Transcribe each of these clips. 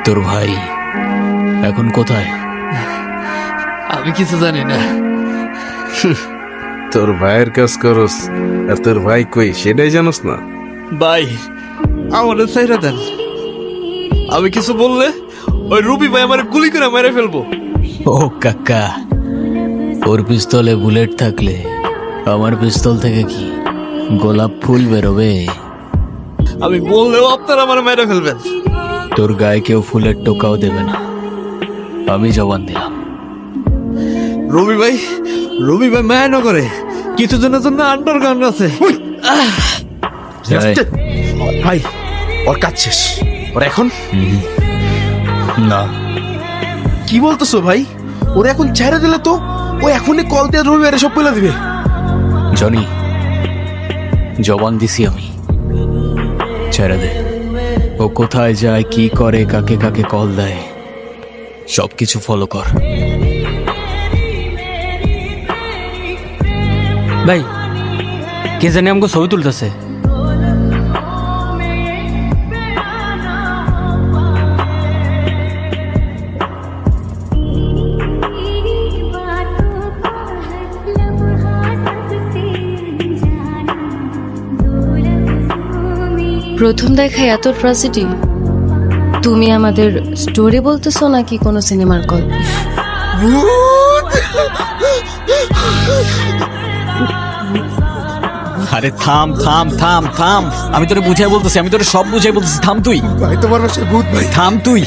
তোর ভাই এখন কোথায়? আমি কিছু জানি না। তোর ভাইয়ের কাজ করস আর তোর ভাই কই সেটাই জানোস না? ভাই আমাদের চাইরা দেন, আমি কিছু বললে ওই রুবি ভাই আমার গুলি করে মেরে ফেলবো। ও কাকা, ওর পিস্তলে বুলেট থাকলে আমার পিস্তল থেকে কি গোলাপ ফুল বেরোবে? আমি বললেও আপনারা আমার মেরে ফেলবেন। তোর গায়ে কেউ ফুলের টোকাও দেবে না, আমি জবান দিলাম। রবি ভাই মায়ানগরে কিছু জনের জন্য আন্ডারগ্রাউন্ড আছে। যাই। ভাই ওর কাজ শেষ, ওর এখন না, কি বলতেছো ভাই? ওর এখন ছেড়ে দিলে তো ও এখনই কল দিয়ে রবিবারে সব বলে দিবে। জনি, জবান দিছি আমি, ছেড়ে দে। ও কোথায় যায়, কি করে, কাকে কাকে কল দেয়, সবকিছু ফলো কর। ভাই কে জানি আমাকে ছবি তুলতেছে। প্রথম দেখায় এত ট্র্যাজেডি? তুমি আমাদের স্টোরি বলতেছো নাকি কোনো সিনেমার গল্প? আরে থাম থাম থাম থাম, আমি তোরে বুঝাই বলতেছি, আমি তোরে সব বুঝাই বলতেছি, থাম তুই। ভাই তোমার বাসায় ভূত ভাই। থাম তুই।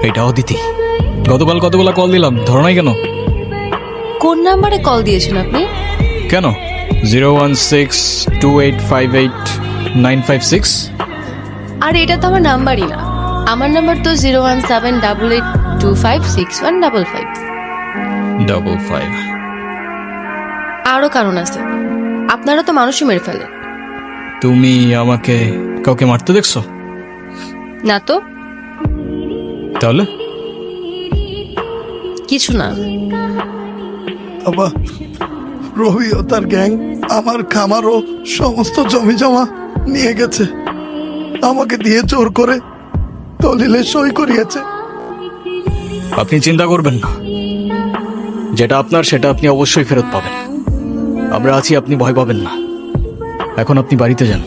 এটা অদিতি, গতকাল কতগুলা কল দিলাম, ধরো নাই কেন? কোন নাম্বারে কল দিয়েছেন আপনি? কেন? 01628589556। আর এটা তো আমার নাম্বারই না। আমার নাম্বার তো 01788256155। 55 আরো কারণ আছে, আপনারা তো মানুষই মেরে ফেলে। তুমি আমাকে কাউকে মারতে দেখছো? না তো, তাহলে কিছু না। বাবা, রবি ও তার গ্যাং আমার খামার ও সমস্ত জমি জমা নিয়ে গেছে। আমাকে দিয়ে জোর করে দলিলে সই করিয়েছে। আপনি চিন্তা করবেন না, যেটা আপনার সেটা আপনি অবশ্যই ফেরত পাবেন। আমরা আছি, আপনি ভয় পাবেন না। এখন আপনি বাড়িতে যান,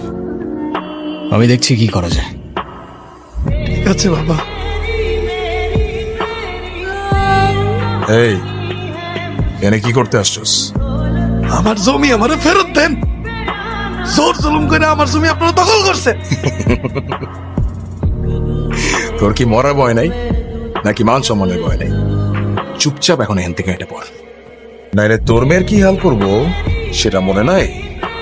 আমি দেখছি কি করা যায়। ঠিক আছে বাবা। এই এনে কি করতে আসছস? আমার জমি আমারে ফেরত দেন। জোর জুলুম করে আমার জমি আপনারা দখল করছে। তোর কি মরার ভয় নাই নাকি মান সম্মানের ভয় নাই? চুপচাপ এখন এখান থেকে হেঁটে পড়, নাইলে তোর মেয়ের কি হাল করবো সেটা মনে নাই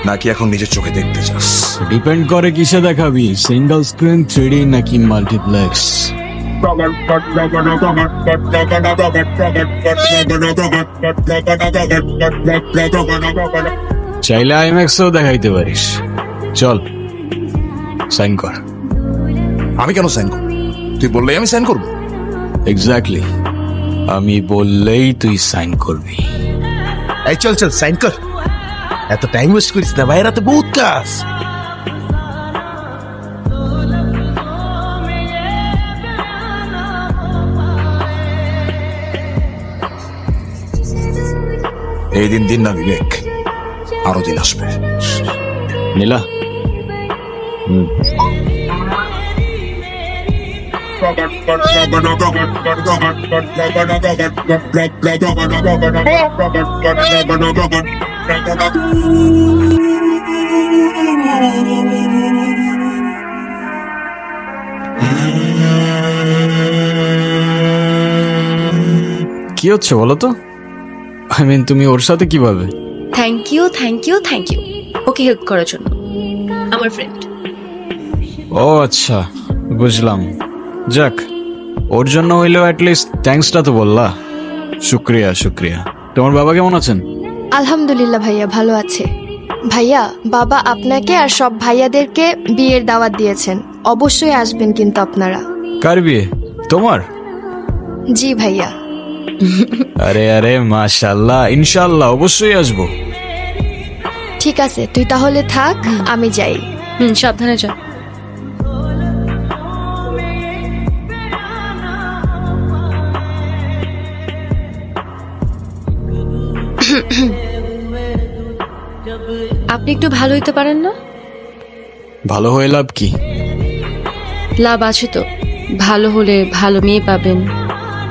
নাকি এখন নিজের চোখে দেখতে চাস? ডিপেন্ড করে কিসে দেখাবি, সিঙ্গেল স্ক্রিন, 3D নাকি মাল্টিপ্লেক্স। চাইলে আইম্যাক্সও দেখাইতে পারিস। চল সাইন কর। আমি কেন সাইন করবো? তুই বললেই আমি সাইন করবো? এক্স্যাক্টলি, আমি বললেই তুই সাইন করবি। এই চল চল সাইন কর, এত টাইম ওয়েস্ট করিস না, ভাইয়ের হাতে বহুত কাজ। এই দিন দিন না বিবেক, আরো দিন আসবে। নীলা, কি হচ্ছে বলো তো? আই মিন, তুমি ওর সাথে কিভাবে? Thank you thank you thank you ওকে হেল্প করার জন্য। আমার ফ্রেন্ড। ও আচ্ছা, বুঝলাম। যাক, ওর জন্য হইলেও অ্যাটলিস্ট থ্যাঙ্কসটা তো বললা। শুক্রিয়া শুক্রিয়া। তোমার বাবা কেমন আছেন? আলহামদুলিল্লাহ ভাইয়া, ভালো আছে। ভাইয়া, বাবা আপনাকে আর সব ভাইয়াদেরকে বিয়ের দাওয়াত দিয়েছেন, অবশ্যই আসবেন কিন্তু আপনারা। কার বিয়ে? তোমার? জি ভাইয়া। আরে আরে মাশাআল্লাহ, ইনশাআল্লাহ অবশ্যই আসবো। ঠিক আছে, তুই তাহলে থাক, আমি যাই। সাবধানে যা। আপনি একটু ভালো হইতে পারেন না? ভালো হয়ে লাভ কি? লাভ আছে তো। ভালো হলে ভালো মেয়ে পাবেন,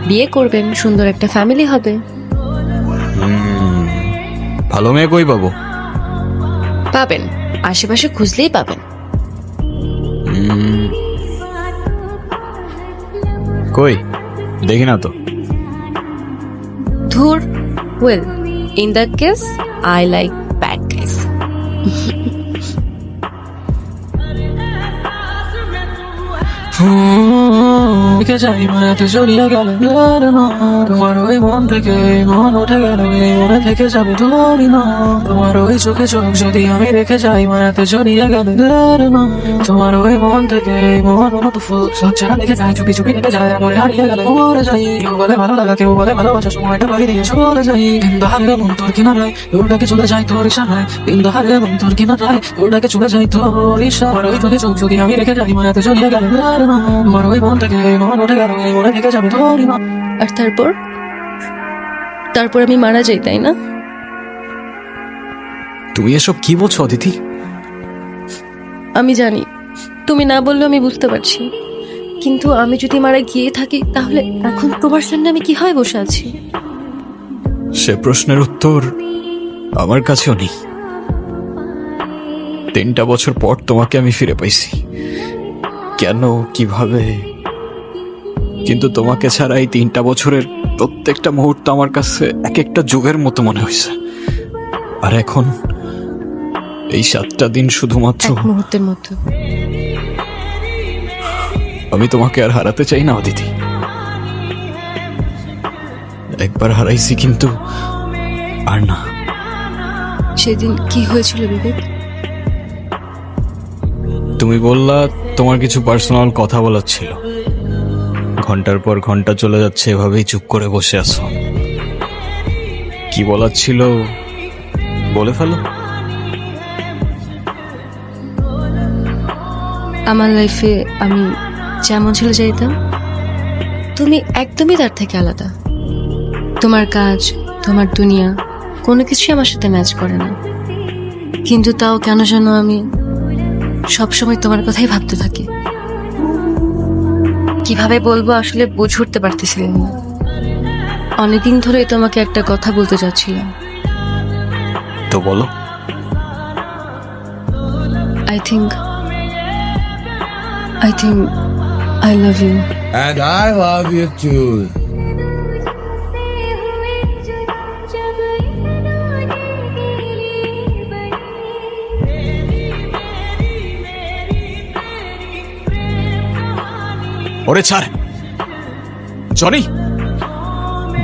বিয়ে করবেন, সুন্দর একটা ফ্যামিলি হবে। ভালো মেয়ে কই পাবো? পাবেন, আশেপাশে খুঁজলেই পাবেন। কই দেখি না তো। ধুর, well, in that case I like bad guys. দেখে যাই মায়াতে জড়িয়ে গেল তোমার ওই মন থেকে মন উঠে গেল এই মনে থেকে যাবে তোমারই না তোমার ওই চোখে চোখ যদি আমি রেখে যাই মায়াতে জড়িয়ে গেল তোমার ওই মন থেকে মন মতো ফুল সচ্ছারা দেখে যায় চুপি চুপি দেখে যায় মনে হারিয়ে গেলে মরে যাই কেউ বলে ভালো লাগা কেউ বলে ভালোবাসা সময়টা বাড়ি দিয়ে চলে যাই কিন্তু হারিয়ে মন তোর কিনারায় ওটাকে চলে যায় তোর ইশারায় কিন্তু হারিয়ে মন তোর কিনারায় ওটাকে চলে যায় তোর ইশারায় ওই চোখে চোখ যদি আমি রেখে যাই মায়াতে জড়িয়ে গেল তোমার ওই মন থেকে মন উঠে গেল এই মনে থেকে যাবে তোরই না আর তারপর আমি মারা যাই, তাই না? তুমি এসব কি বলছো অদিতি? আমি জানি তুমি না বললেও আমি বুঝতে পারছি, কিন্তু আমি যদি মারা গিয়ে থাকি তাহলে এখন তোমার সামনে আমি কিভাবে বসে আছি? সে প্রশ্নের উত্তর আমার কাছেও নেই। 3টা বছর পর তোমাকে আমি ফিরে পাইছি, কেন, কিভাবে? কিন্তু তোমাকে ছাড়া এই 3টা বছরের প্রত্যেকটা মুহূর্ত আমার কাছে এক একটা যুগের মতো মনে হয়েছে। আর এখন এই 7টা দিন শুধুমাত্র এক মুহূর্তের মতো। আমি তোমাকে আর হারাতে চাই না অদিতি। একবার হারাইছি কিন্তু আর না। সেদিন কি হয়েছিল বিবেক? তুমি বললা তোমার কিছু পার্সোনাল কথা বলার ছিল। ঘন্টার পর ঘন্টা চলে যাচ্ছে, এভাবেই চুপ করে বসে আছো। কি বলার ছিল বলে ফেলো। আমার লাইফে আমি যেমন ছিল চাইতাম, তুমি একদমই তার থেকে আলাদা। তোমার কাজ, তোমার দুনিয়া কোনো কিছুই আমার সাথে ম্যাচ করে না, কিন্তু তাও কেন যেন আমি সবসময় তোমার কথাই ভাবতে থাকি। কিভাবে বলবো আসলে বুঝে উঠতে পারতেছিলাম না। অনেকদিন ধরেই তোমাকে একটা কথা বলতে চাচ্ছিলাম। তো বলো। I think I love you. And I love you too. ওরে ছাড় জনি,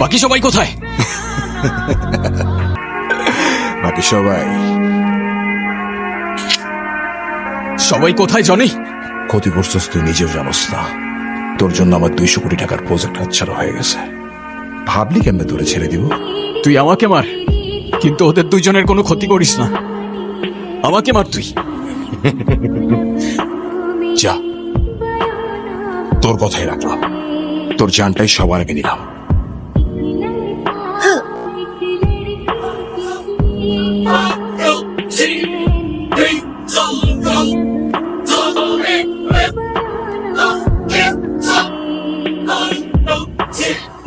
বাকি সবাই কোথায়? বাকি সবাই কোথায় জনি? ক্ষতি করছিস তুই নিজেও জানোস না। তোর জন্য আমার 200 কোটি টাকার প্রজেক্ট হাতছাড়া হয়ে গেছে। ভাবলি কেমনে তোরে ছেড়ে দিব? তুই আমাকে মার, কিন্তু ওদের দুইজনের কোনো ক্ষতি করিস না। আমাকে মার তুই। যা, তোর কথাই রাখলাম। তোর জানটাই সবার আগে নিলাম।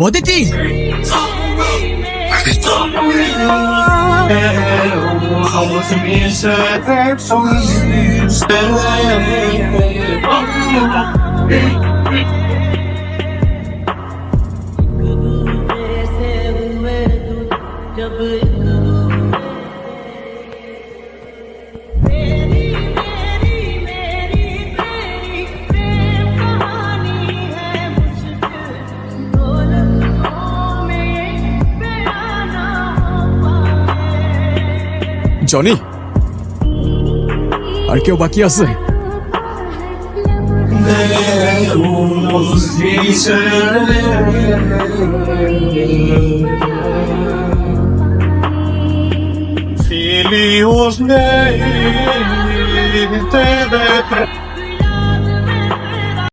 অদিতি, জনি, আর কেউ বাকি আছে? Filhos,